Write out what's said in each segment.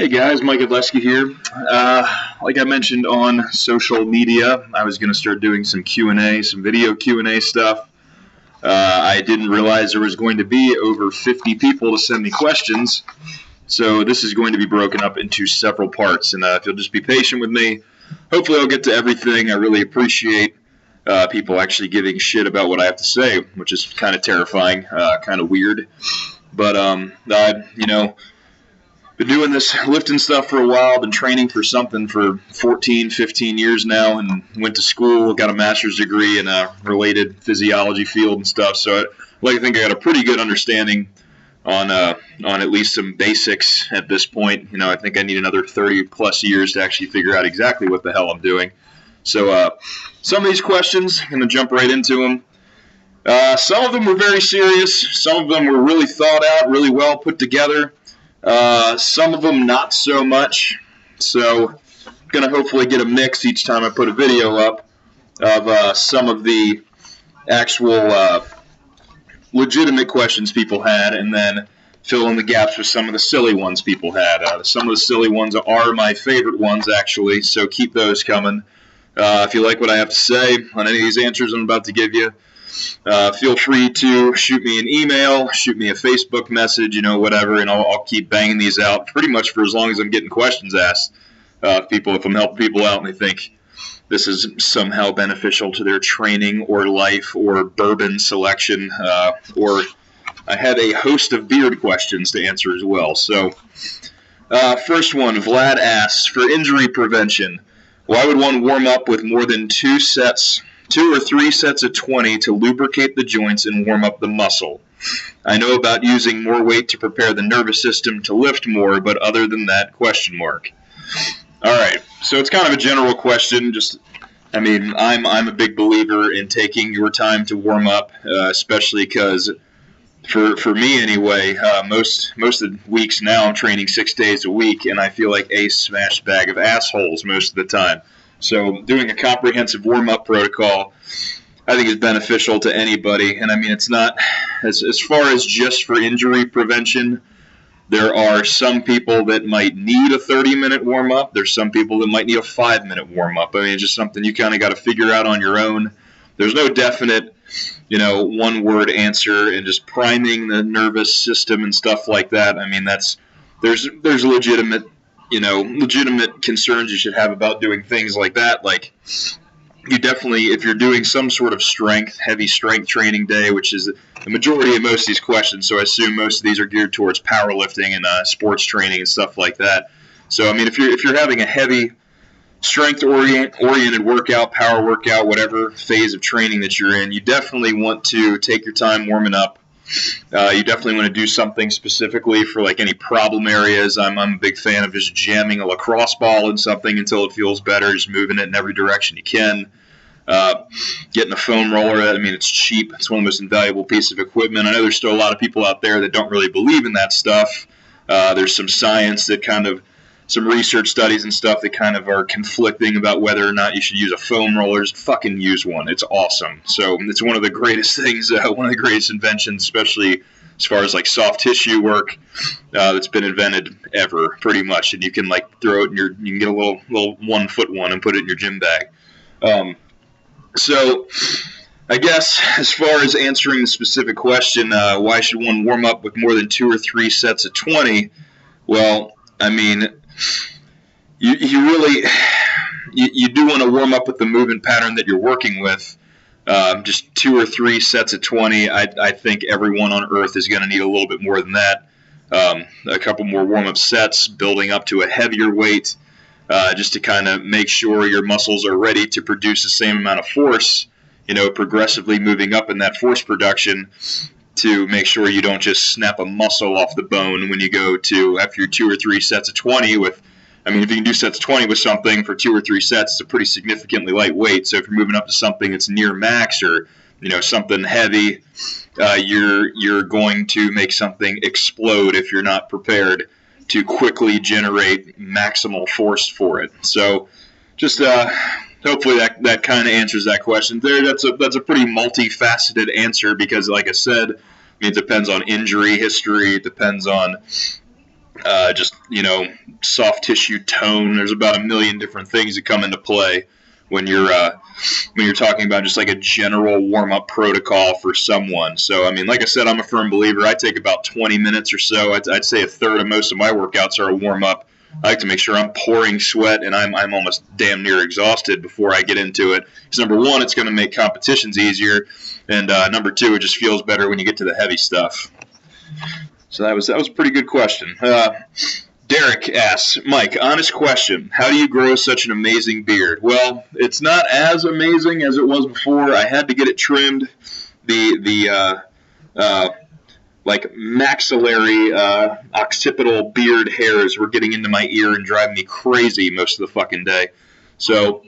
Hey guys, Mike Hedlesky here. Like I mentioned on social media, I was going to start doing some Q&A, some video Q&A stuff. I didn't realize there was going to be over 50 people to send me questions, so this is going to be broken up into several parts, and if you'll just be patient with me, hopefully I'll get to everything. I really appreciate people actually giving shit about what I have to say, which is kind of terrifying, kind of weird, but been doing this lifting stuff for a while, been training for something for 14, 15 years now, and went to school, got a master's degree in a related physiology field and stuff, so I think I got a pretty good understanding on at least some basics at this point. I think I need another 30 plus years to actually figure out exactly what the hell I'm doing. So some of these questions, I'm going to jump right into them. Some of them were very serious, some of them were really thought out, really well put together. Some of them not so much, so I'm going to hopefully get a mix each time I put a video up of some of the actual legitimate questions people had, and then fill in the gaps with some of the silly ones people had. Some of the silly ones are my favorite ones, actually, so keep those coming. If you like what I have to say on any of these answers I'm about to give you, feel free to shoot me an email, shoot me a Facebook message, whatever, and I'll keep banging these out pretty much for as long as I'm getting questions asked. If I'm helping people out and they think this is somehow beneficial to their training or life or bourbon selection, or I have a host of beard questions to answer as well. So, first one, Vlad asks, for injury prevention, why would one warm up with more than two or three sets of 20 to lubricate the joints and warm up the muscle? I know about using more weight to prepare the nervous system to lift more, but other than that, question mark. All right, so it's kind of a general question. I'm a big believer in taking your time to warm up, especially because for me anyway, most of the weeks now I'm training 6 days a week, and I feel like a smashed bag of assholes most of the time. So doing a comprehensive warm-up protocol, I think, is beneficial to anybody. And it's not, as far as just for injury prevention, there are some people that might need a 30-minute warm-up. There's some people that might need a 5-minute warm-up. It's just something you kind of got to figure out on your own. There's no definite, one-word answer, and just priming the nervous system and stuff like that. There's legitimate concerns you should have about doing things like that. Like, you definitely, if you're doing some sort of heavy strength training day, which is the majority of most of these questions, so I assume most of these are geared towards powerlifting and sports training and stuff like that. So, if you're having a heavy strength-oriented workout, power workout, whatever phase of training that you're in, you definitely want to take your time warming up. You definitely want to do something specifically for any problem areas. I'm a big fan of just jamming a lacrosse ball in something until it feels better, just moving it in every direction you can. Getting a foam roller, it's cheap. It's one of the most invaluable pieces of equipment. I know there's still a lot of people out there that don't really believe in that stuff. There's some science that some research studies and stuff that kind of are conflicting about whether or not you should use a foam roller. Just fucking use one. It's awesome. So it's one of the greatest things, one of the greatest inventions, especially as far as soft tissue work, that's been invented ever, pretty much. And you can throw it in you can get a little 1-foot one and put it in your gym bag. So I guess as far as answering the specific question, why should one warm up with more than 2 or 3 sets of 20? Well, you really do want to warm up with the movement pattern that you're working with. Just 2 or 3 sets of 20, I think everyone on earth is going to need a little bit more than that. A couple more warm-up sets, building up to a heavier weight, just to kind of make sure your muscles are ready to produce the same amount of force, progressively moving up in that force production, to make sure you don't just snap a muscle off the bone when you go to, after your 2 or 3 sets of 20 with, if you can do sets of 20 with something for 2 or 3 sets, it's a pretty significantly light weight. So if you're moving up to something that's near max or, something heavy, you're going to make something explode if you're not prepared to quickly generate maximal force for it. So just hopefully that kind of answers that question there. That's a pretty multifaceted answer because, like I said, it depends on injury history. It depends on just, soft tissue tone. There's about a million different things that come into play when you're talking about just like a general warm-up protocol for someone. So, I mean, like I said, I'm a firm believer. I take about 20 minutes or so. I'd say a third of most of my workouts are a warm-up. I like to make sure I'm pouring sweat and I'm almost damn near exhausted before I get into it. Because number one, it's going to make competitions easier, and number two, it just feels better when you get to the heavy stuff. So that was a pretty good question. Derek asks, Mike, honest question. How do you grow such an amazing beard? Well, it's not as amazing as it was before. I had to get it trimmed. The maxillary occipital beard hairs were getting into my ear and driving me crazy most of the fucking day. So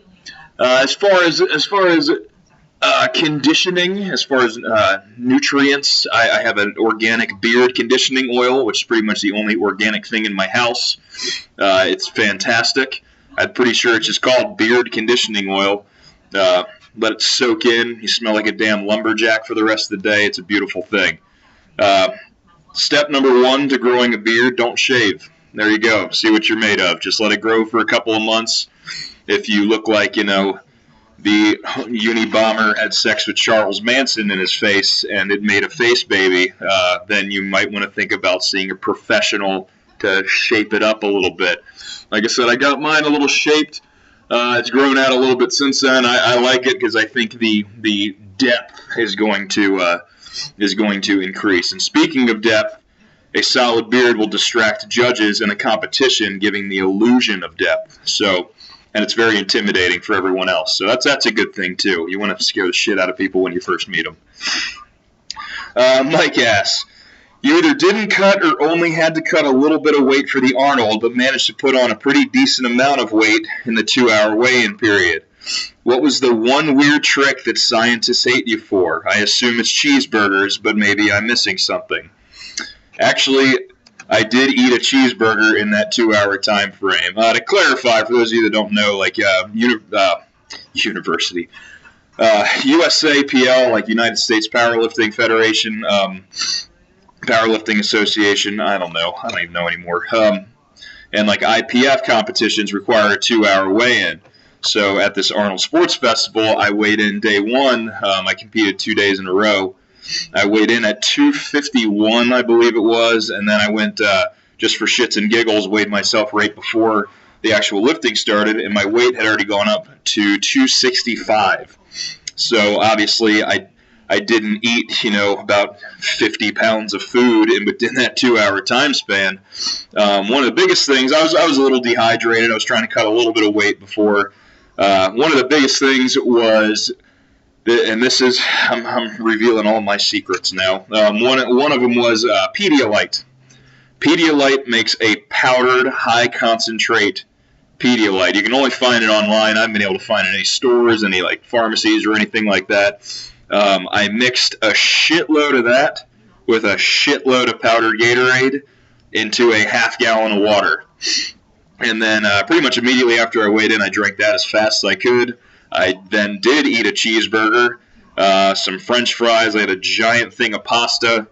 as far as conditioning, as far as nutrients, I have an organic beard conditioning oil, which is pretty much the only organic thing in my house. It's fantastic. I'm pretty sure it's just called beard conditioning oil. Let it soak in. You smell like a damn lumberjack for the rest of the day. It's a beautiful thing. Step number one to growing a beard, don't shave. There you go. See what you're made of. Just let it grow for a couple of months. If you look like, the Unabomber had sex with Charles Manson in his face and it made a face baby, then you might want to think about seeing a professional to shape it up a little bit. Like I said, I got mine a little shaped. It's grown out a little bit since then. I like it because I think the depth is going to increase. And speaking of depth, a solid beard will distract judges in a competition, giving the illusion of depth. And it's very intimidating for everyone else. So that's a good thing, too. You want to scare the shit out of people when you first meet them. Mike asks, you either didn't cut or only had to cut a little bit of weight for the Arnold, but managed to put on a pretty decent amount of weight in the 2-hour weigh-in period. What was the one weird trick that scientists hate you for? I assume it's cheeseburgers, but maybe I'm missing something. Actually, I did eat a cheeseburger in that 2-hour time frame. To clarify, for those of you that don't know, university, USAPL, like United States Powerlifting Federation, Powerlifting Association, I don't even know anymore. And like IPF competitions require a 2-hour weigh-in. So at this Arnold Sports Festival, I weighed in day one. I competed 2 days in a row. I weighed in at 251, I believe it was, and then I went, just for shits and giggles, weighed myself right before the actual lifting started, and my weight had already gone up to 265. So obviously I didn't eat, about 50 pounds of food within that 2-hour time span. One of the biggest things, I was a little dehydrated. I was trying to cut a little bit of weight before. One of the biggest things was, and this is, I'm revealing all my secrets now. One of them was Pedialyte. Pedialyte makes a powdered, high-concentrate Pedialyte. You can only find it online. I haven't been able to find it in any stores, any pharmacies or anything like that. I mixed a shitload of that with a shitload of powdered Gatorade into a half-gallon of water. And then pretty much immediately after I weighed in, I drank that as fast as I could. I then did eat a cheeseburger, some French fries. I had a giant thing of pasta.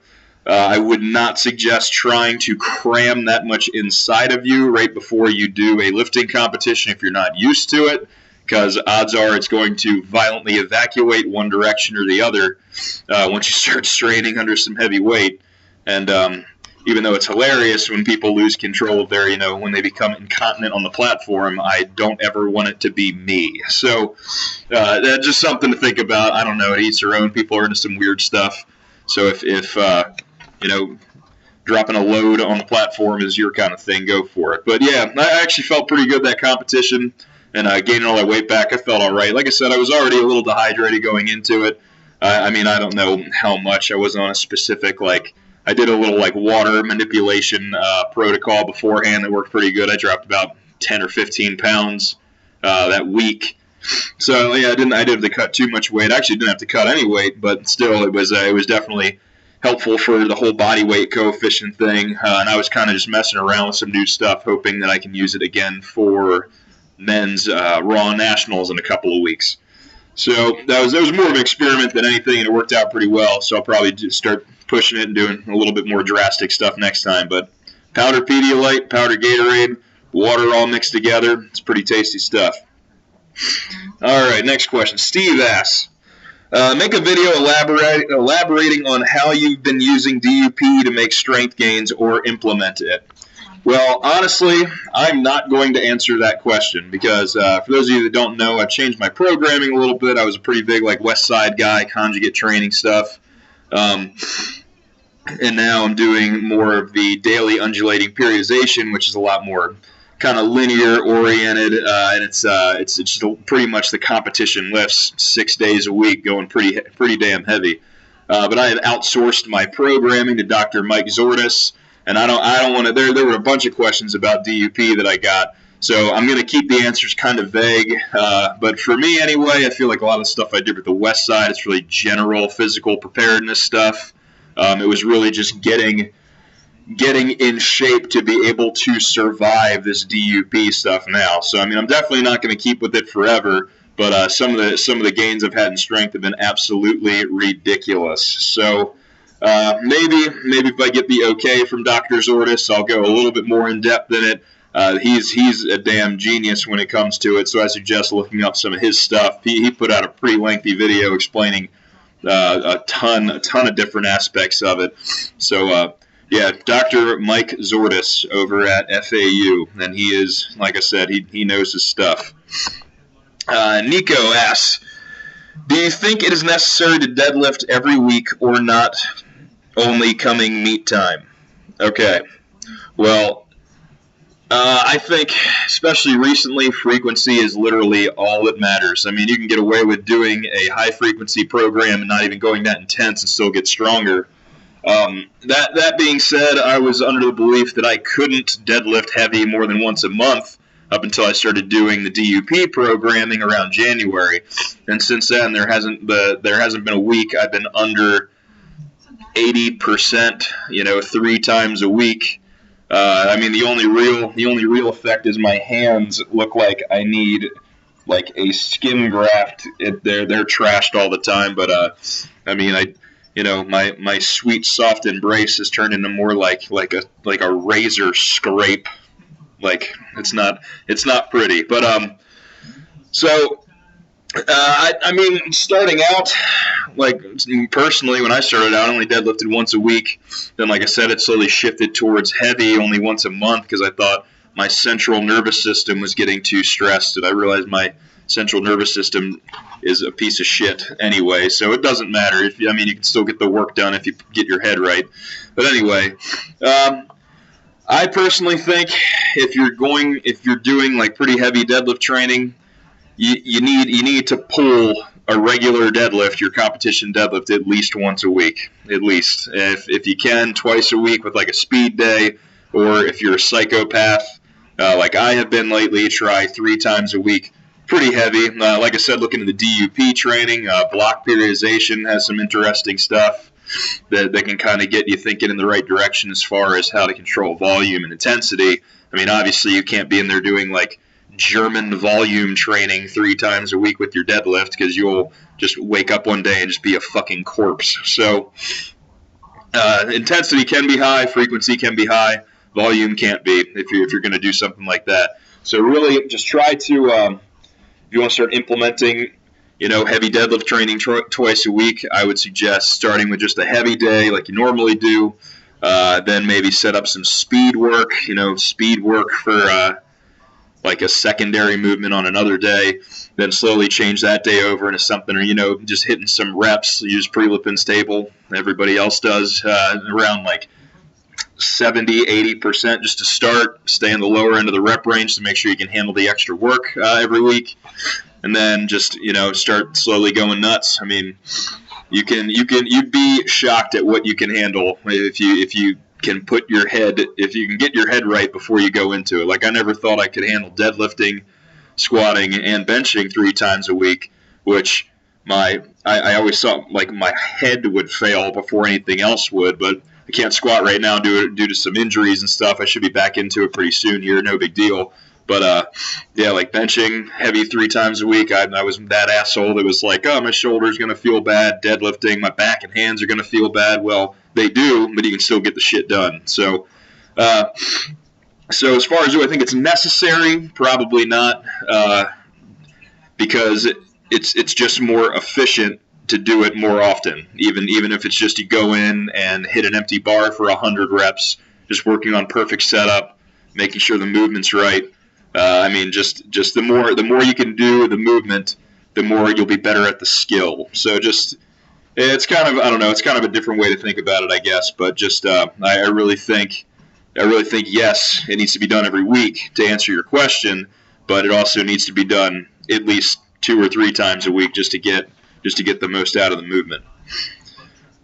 I would not suggest trying to cram that much inside of you right before you do a lifting competition if you're not used to it, because odds are it's going to violently evacuate one direction or the other once you start straining under some heavy weight. And even though it's hilarious when people lose control of their, when they become incontinent on the platform, I don't ever want it to be me. So that's just something to think about. I don't know. It eats their own. People are into some weird stuff. So if dropping a load on the platform is your kind of thing, go for it. But yeah, I actually felt pretty good that competition, and gaining all that weight back, I felt all right. Like I said, I was already a little dehydrated going into it. I don't know how much. I wasn't on a specific, I did a little water manipulation protocol beforehand that worked pretty good. I dropped about 10 or 15 pounds that week. So yeah, I didn't have to cut too much weight. I actually didn't have to cut any weight, but still it was definitely helpful for the whole body weight coefficient thing. And I was kind of just messing around with some new stuff, hoping that I can use it again for men's Raw Nationals in a couple of weeks. So that was more of an experiment than anything, and it worked out pretty well. So I'll probably just start pushing it and doing a little bit more drastic stuff next time. But Powder Pedialyte, powder Gatorade, water all mixed together. It's pretty tasty stuff. All right, next question. Steve asks, make a video elaborating on how you've been using DUP to make strength gains or implement it. Well, honestly, I'm not going to answer that question because for those of you that don't know, I've changed my programming a little bit. I was a pretty big West Side guy, conjugate training stuff. And now I'm doing more of the daily undulating periodization, which is a lot more kind of linear oriented, and it's just pretty much the competition lifts 6 days a week, going pretty damn heavy. But I have outsourced my programming to Dr. Mike Zordis, and I don't want to. There were a bunch of questions about DUP that I got, so I'm going to keep the answers kind of vague. But for me anyway, I feel like a lot of the stuff I did with the West Side, it's really general physical preparedness stuff. It was really just getting in shape to be able to survive this DUP stuff now. So I mean, I'm definitely not going to keep with it forever, but some of the gains I've had in strength have been absolutely ridiculous. So maybe if I get the okay from Dr. Zordis, I'll go a little bit more in depth in it. He's a damn genius when it comes to it, so I suggest looking up some of his stuff. He put out a pretty lengthy video explaining a ton of different aspects of it. So yeah, Dr. Mike Zordis over at FAU, and he is, like I said, he knows his stuff. Nico asks, do you think it is necessary to deadlift every week or not, only coming meet time? Okay, well, I think, especially recently, frequency is literally all that matters. I mean, you can get away with doing a high-frequency program and not even going that intense and still get stronger. That being said, I was under the belief that I couldn't deadlift heavy more than once a month up until I started doing the DUP programming around January. And since then, there hasn't been a week I've been under 80%, 3 times a week. I mean, the only real effect is my hands look like I need like a skin graft. They're trashed all the time, but I mean, my sweet soft embrace has turned into more like a razor scrape. Like it's not pretty, but so I mean, starting out, like personally, when I started out, I only deadlifted once a week. Then, like I said, it slowly shifted towards heavy, only once a month, because I thought my central nervous system was getting too stressed, and I realized my central nervous system is a piece of shit anyway, so it doesn't matter. You can still get the work done if you get your head right. But anyway, I personally think if you're doing like pretty heavy deadlift training, you need to pull a regular deadlift, your competition deadlift, at least once a week. At least, if you can, twice a week with like a speed day, or if you're a psychopath like I have been lately, try 3 times a week. Pretty heavy. Like I said, looking at the DUP training, block periodization has some interesting stuff that can kind of get you thinking in the right direction as far as how to control volume and intensity. I mean, obviously you can't be in there doing like German volume training 3 times a week with your deadlift, because you'll just wake up one day and just be a fucking corpse. So intensity can be high, frequency can be high, volume can't be if you're going to do something like that. So really just try to, if you want to start implementing, heavy deadlift training twice a week, I would suggest starting with just a heavy day like you normally do, then maybe set up some speed work, for like a secondary movement on another day, then slowly change that day over into something, or, just hitting some reps, use Prelipin's table, everybody else does, around like 70-80% just to start, stay in the lower end of the rep range to make sure you can handle the extra work every week, and then just, start slowly going nuts. I mean, you'd be shocked at what you can handle if you can get your head right before you go into it. Like, I never thought I could handle deadlifting, squatting, and benching 3 times a week, which I always thought like my head would fail before anything else would, but I can't squat right now due to some injuries and stuff. I should be back into it pretty soon here, no big deal. But yeah, like benching heavy 3 times a week, I was that asshole that was like, oh, my shoulder's going to feel bad. Deadlifting, my back and hands are going to feel bad. Well, they do, but you can still get the shit done. So So as far as do I think it's necessary, probably not, because it's just more efficient to do it more often. Even if it's just you go in and hit an empty bar for 100 reps, just working on perfect setup, making sure the movement's right. Just the more you can do the movement, the more you'll be better at the skill. So it's kind of, I don't know, it's kind of a different way to think about it, I guess. But just I really think yes, it needs to be done every week to answer your question, but it also needs to be done at least 2 or 3 times a week just to get the most out of the movement.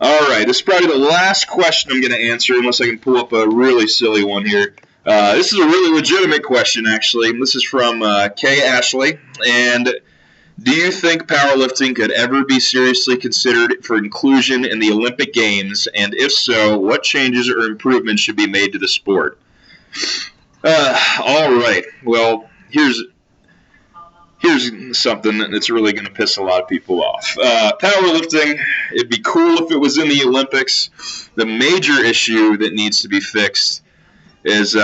All right, this is probably the last question I'm going to answer, unless I can pull up a really silly one here. This is a really legitimate question, actually. This is from Kay Ashley. And do you think powerlifting could ever be seriously considered for inclusion in the Olympic Games? And if so, what changes or improvements should be made to the sport? All right. Well, here's something that's really going to piss a lot of people off. Powerlifting, it'd be cool if it was in the Olympics. The major issue that needs to be fixed is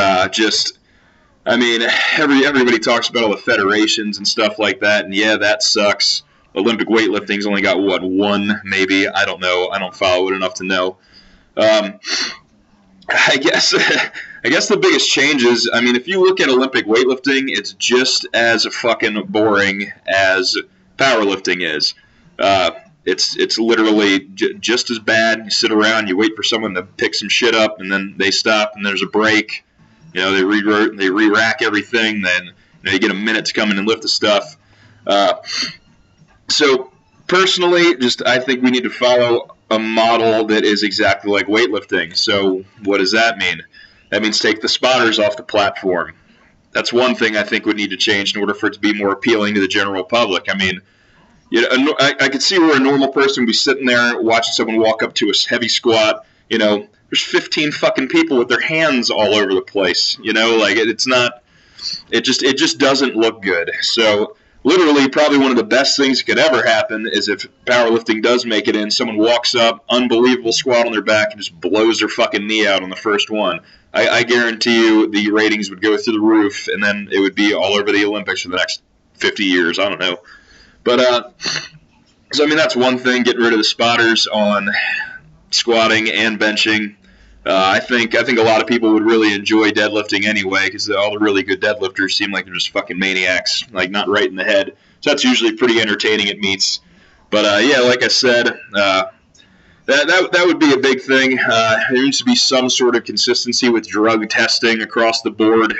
everybody talks about all the federations and stuff like that, and yeah, that sucks. Olympic weightlifting's only got, one maybe? I don't know. I don't follow it enough to know. I guess the biggest change is, if you look at Olympic weightlifting, it's just as fucking boring as powerlifting is. It's literally just as bad. You sit around, you wait for someone to pick some shit up, and then they stop, and there's a break. They re-rack everything, then you get a minute to come in and lift the stuff. So personally, I think we need to follow a model that is exactly like weightlifting. So what does that mean? That means take the spotters off the platform. That's one thing I think would need to change in order for it to be more appealing to the general public. I could see where a normal person would be sitting there watching someone walk up to a heavy squat. There's 15 fucking people with their hands all over the place. It just doesn't look good. So literally, probably one of the best things that could ever happen is if powerlifting does make it in, someone walks up, unbelievable squat on their back, and just blows their fucking knee out on the first one. I guarantee you the ratings would go through the roof, and then it would be all over the Olympics for the next 50 years. I don't know. But, that's one thing, getting rid of the spotters on squatting and benching. I think a lot of people would really enjoy deadlifting anyway, because all the really good deadlifters seem like they're just fucking maniacs, not right in the head. So that's usually pretty entertaining at meets. But like I said, that would be a big thing. There needs to be some sort of consistency with drug testing across the board.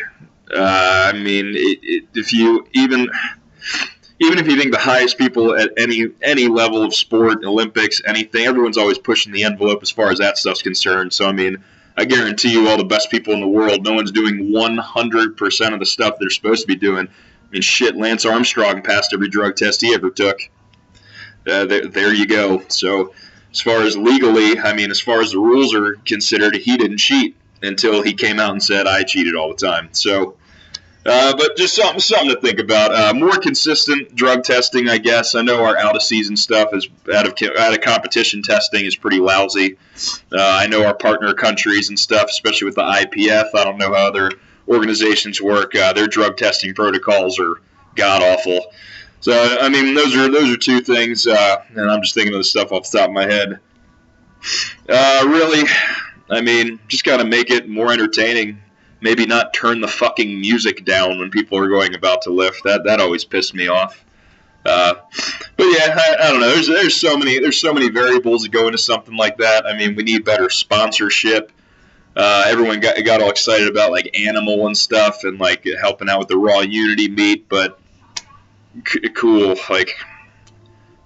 If you even if you think the highest people at any level of sport, Olympics, anything, everyone's always pushing the envelope as far as that stuff's concerned. So, I guarantee you all the best people in the world, no one's doing 100% of the stuff they're supposed to be doing. Lance Armstrong passed every drug test he ever took. There you go. So, as far as legally, as far as the rules are considered, he didn't cheat until he came out and said, I cheated all the time. So, but just something to think about. More consistent drug testing, I guess. I know our out-of-season stuff is out of competition testing is pretty lousy. I know our partner countries and stuff, especially with the IPF. I don't know how other organizations work. Their drug testing protocols are god-awful. So, those are 2 things, and I'm just thinking of the stuff off the top of my head. Really, just got to make it more entertaining. Maybe not turn the fucking music down when people are going about to lift. That always pissed me off. But yeah, I don't know. There's so many variables that go into something like that. We need better sponsorship. Everyone got all excited about Animal and stuff and helping out with the Raw Unity meet, but cool.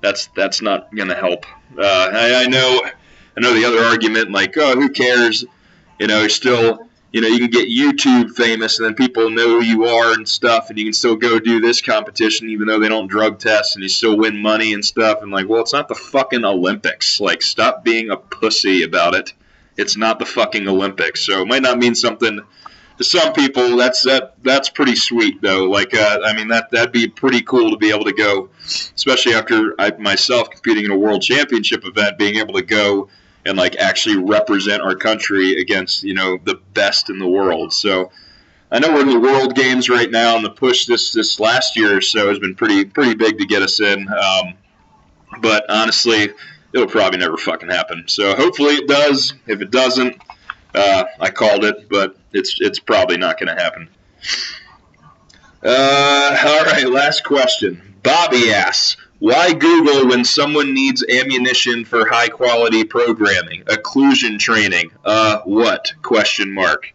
That's not gonna help. I know the other argument, who cares? You're still. You can get YouTube famous, and then people know who you are and stuff, and you can still go do this competition even though they don't drug test, and you still win money and stuff. And it's not the fucking Olympics. Stop being a pussy about it. It's not the fucking Olympics. So it might not mean something to some people. That's pretty sweet though. That'd be pretty cool to be able to go, especially after myself competing in a world championship event, being able to go and like actually represent our country against, the best in the world. So I know we're in the World Games right now, and the push this last year or so has been pretty big to get us in. But honestly, it'll probably never fucking happen. So hopefully it does. If it doesn't, I called it, but it's probably not going to happen. All right, last question. Bobby asks, why Google when someone needs ammunition for high-quality programming? Occlusion training. What? Question mark.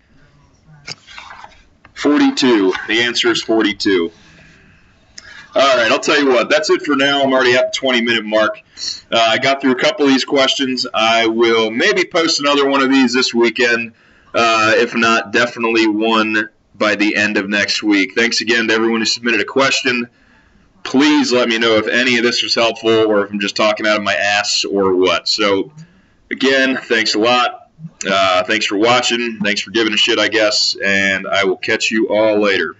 42. The answer is 42. All right, I'll tell you what. That's it for now. I'm already at the 20-minute mark. I got through a couple of these questions. I will maybe post another one of these this weekend. If not, definitely one by the end of next week. Thanks again to everyone who submitted a question. Please let me know if any of this was helpful or if I'm just talking out of my ass or what. So, again, thanks a lot. Thanks for watching. Thanks for giving a shit, I guess. And I will catch you all later.